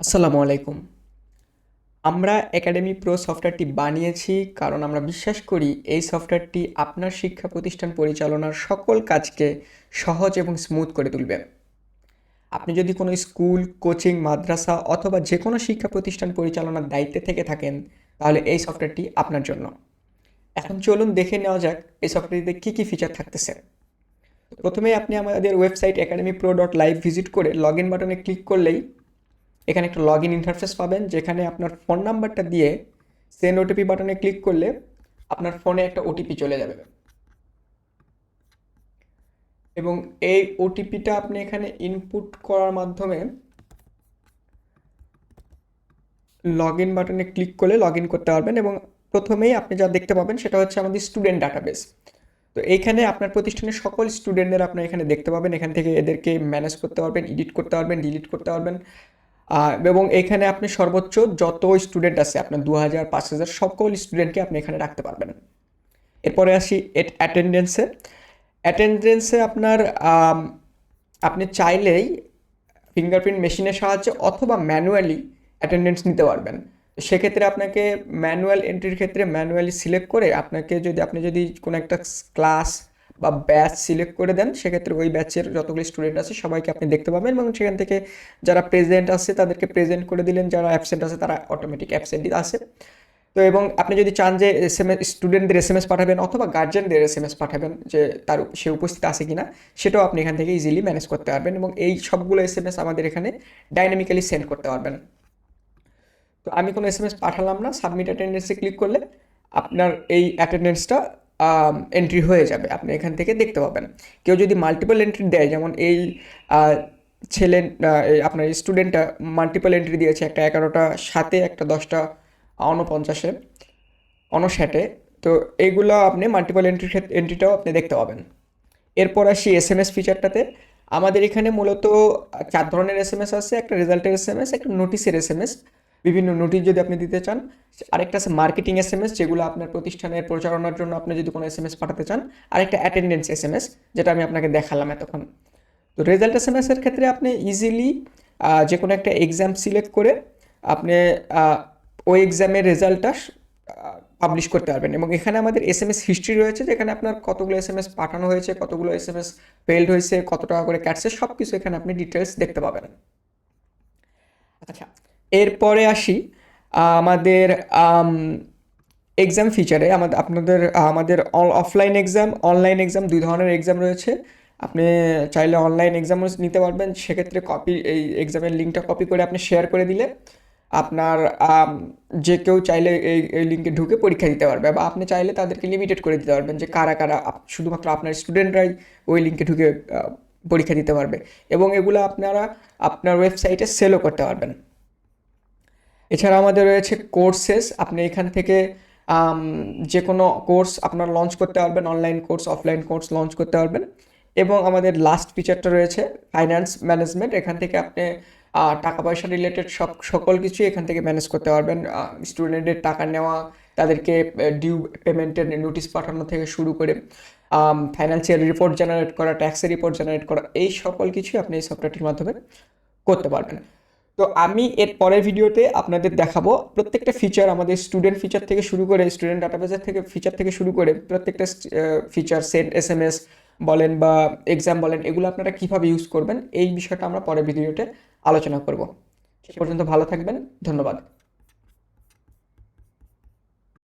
আসসালামু আলাইকুম। আমরা একাডেমি প্রো সফটওয়্যারটি বানিয়েছি কারণ আমরা বিশ্বাস করি এই সফটওয়্যারটি আপনার শিক্ষা প্রতিষ্ঠান পরিচালনার সকল কাজকে সহজ এবং স্মুথ করে তুলবে। আপনি যদি কোনো স্কুল, কোচিং, মাদ্রাসা অথবা যে কোনো শিক্ষা প্রতিষ্ঠান পরিচালনার দায়িত্বে থেকে থাকেন, তাহলে এই সফটওয়্যারটি আপনার জন্য। এখন চলুন দেখে নেওয়া যাক এই সফটওয়্যারটিতে কী কী ফিচার থাকতেছে। প্রথমেই আপনি আমাদের ওয়েবসাইট academypro.live ভিজিট করে লগ ইন বাটনে ক্লিক করলেই এখানে একটা লগ ইন ইন্টারফেস পাবেন, যেখানে আপনার ফোন নাম্বারটা দিয়ে সেন্ড ওটিপি বাটনে ক্লিক করলে আপনার ফোনে একটা ওটিপি চলে যাবে এবং এই ওটিপিটা আপনি এখানে ইনপুট করার মাধ্যমে লগ ইন বাটনে ক্লিক করলে লগ ইন করতে পারবেন। এবং প্রথমেই আপনি যা দেখতে পাবেন সেটা হচ্ছে আমাদের স্টুডেন্ট ডাটাবেস। তো এইখানে আপনার প্রতিষ্ঠানের সকল স্টুডেন্টদের আপনি এখানে দেখতে পাবেন। এখান থেকে এদেরকে ম্যানেজ করতে পারবেন, এডিট করতে পারবেন, ডিলিট করতে পারবেন। এবং এখানে আপনি সর্বোচ্চ যত স্টুডেন্ট আছে আপনার 2000, 5000 সকল স্টুডেন্টকে আপনি এখানে রাখতে পারবেন। এরপরে আসি অ্যাটেন্ডেন্সে। অ্যাটেন্ডেন্সে আপনার আপনি চাইলেই ফিঙ্গারপ্রিন্ট মেশিনের সাহায্যে অথবা ম্যানুয়ালি অ্যাটেন্ডেন্স নিতে পারবেন। সেক্ষেত্রে আপনাকে ম্যানুয়াল এন্ট্রির ক্ষেত্রে ম্যানুয়ালি সিলেক্ট করে আপনি যদি কোনো একটা ক্লাস বা ব্যাচ সিলেক্ট করে দেন, সেক্ষেত্রে ওই ব্যাচের যতগুলো স্টুডেন্ট আছে সবাইকে আপনি দেখতে পাবেন এবং সেখান থেকে যারা প্রেজেন্ট আছে তাদেরকে প্রেজেন্ট করে দিলেন, যারা অ্যাবসেন্ট আছে তারা অটোমেটিক অ্যাবসেন্টই আছে। তো এবং আপনি যদি চান যে স্টুডেন্টদের এসএমএস পাঠাবেন অথবা গার্জেনদের এসএমএস পাঠাবেন যে সে উপস্থিত আছে কিনা, সেটাও আপনি এখান থেকে ইজিলি ম্যানেজ করতে পারবেন এবং এই সবগুলো এসএমএস আমাদের এখানে ডাইনামিক্যালি সেন্ড করতে পারবেন। তো আমি কোনো এসএমএস পাঠালাম না, সাবমিট অ্যাটেন্ডেন্সে ক্লিক করলে আপনার এই অ্যাটেন্ডেন্সটা এন্ট্রি হয়ে যাবে, আপনি এখান থেকে দেখতে পাবেন। কেউ যদি মাল্টিপল এন্ট্রি দেয়, যেমন এই ছেলে আপনার স্টুডেন্টটা মাল্টিপল এন্ট্রি দিয়েছে, একটা 11টা 7-এ, একটা 10টা 49-এ, 59-এ, তো এইগুলো আপনি মাল্টিপল এন্ট্রিটাও আপনি দেখতে পাবেন। এরপর আসি এসএমএস ফিচারটাতে। আমাদের এখানে মূলত 4 ধরনের এসএমএস আছে। একটা রেজাল্টের এসএমএস, একটা নোটিশের এসএমএস, বিভিন্ন নোটিশ যদি আপনি দিতে চান। আরেকটা আছে মার্কেটিং এসএমএস, যেগুলো আপনার প্রতিষ্ঠানের প্রচারণার জন্য আপনি যদি কোনো এসএমএস পাঠাতে চান। আরেকটা অ্যাটেন্ডেন্স এসএমএস, যেটা আমি আপনাকে দেখালাম এতক্ষণ। তো রেজাল্ট এসএমএসের ক্ষেত্রে আপনি ইজিলি যে কোনো একটা এক্সাম সিলেক্ট করে আপনি ওই এক্সামের রেজাল্টটা পাবলিশ করতে পারবেন এবং এখানে আমাদের এসএমএস হিস্ট্রি রয়েছে, যেখানে আপনার কতগুলো এসএমএস পাঠানো হয়েছে, কতগুলো এসএমএস ফেলড হয়েছে, কত টাকা করে কাটছে, সব কিছু এখানে আপনি ডিটেলস দেখতে পাবেন। আচ্ছা, এরপরে আসি আমাদের এক্সাম ফিচারে। আমাদের অফলাইন এক্সাম, অনলাইন এক্সাম, 2 ধরনের এক্সাম রয়েছে। আপনি চাইলে অনলাইন এক্সামও নিতে পারবেন। সেক্ষেত্রে এই এক্সামের লিঙ্কটা কপি করে আপনি শেয়ার করে দিলে আপনার যে কেউ চাইলে এই লিঙ্কে ঢুকে পরীক্ষা দিতে পারবে, বা আপনি চাইলে তাদেরকে লিমিটেড করে দিতে পারবেন যে কারা কারা শুধুমাত্র আপনার স্টুডেন্টরাই ওই লিঙ্কে ঢুকে পরীক্ষা দিতে পারবে এবং এগুলো আপনারা আপনার ওয়েবসাইটে সেলও করতে পারবেন। এছাড়া আমাদের রয়েছে কোর্সেস। আপনি এখান থেকে যে কোনো কোর্স আপনার লঞ্চ করতে পারবেন, online course, offline course launch করতে পারবেন। এবং আমাদের লাস্ট ফিচারটা রয়েছে ফাইন্যান্স ম্যানেজমেন্ট। এখান থেকে আপনি টাকা পয়সা রিলেটেড সকল কিছুই এখান থেকে ম্যানেজ করতে পারবেন। স্টুডেন্টের টাকা নেওয়া, তাদেরকে ডিউ পেমেন্টের নোটিশ পাঠানো থেকে শুরু করে ফাইন্যান্সিয়াল রিপোর্ট জেনারেট করা, ট্যাক্সের রিপোর্ট জেনারেট করা, এই সকল কিছুই আপনি এই সফটওয়্যারটির মাধ্যমে করতে পারবেন। তো আমি এর পরের ভিডিওতে আপনাদের দেখাবো প্রত্যেকটা ফিচার, আমাদের স্টুডেন্ট ফিচার থেকে শুরু করে, স্টুডেন্ট ডাটাবেসের থেকে ফিচার থেকে শুরু করে প্রত্যেকটা ফিচার, সেন্ড এসএমএস বলেন বা এক্সাম বলেন, এগুলো আপনারা কীভাবে ইউজ করবেন এই বিষয়টা আমরা পরের ভিডিওতে আলোচনা করব। সে পর্যন্ত ভালো থাকবেন, ধন্যবাদ।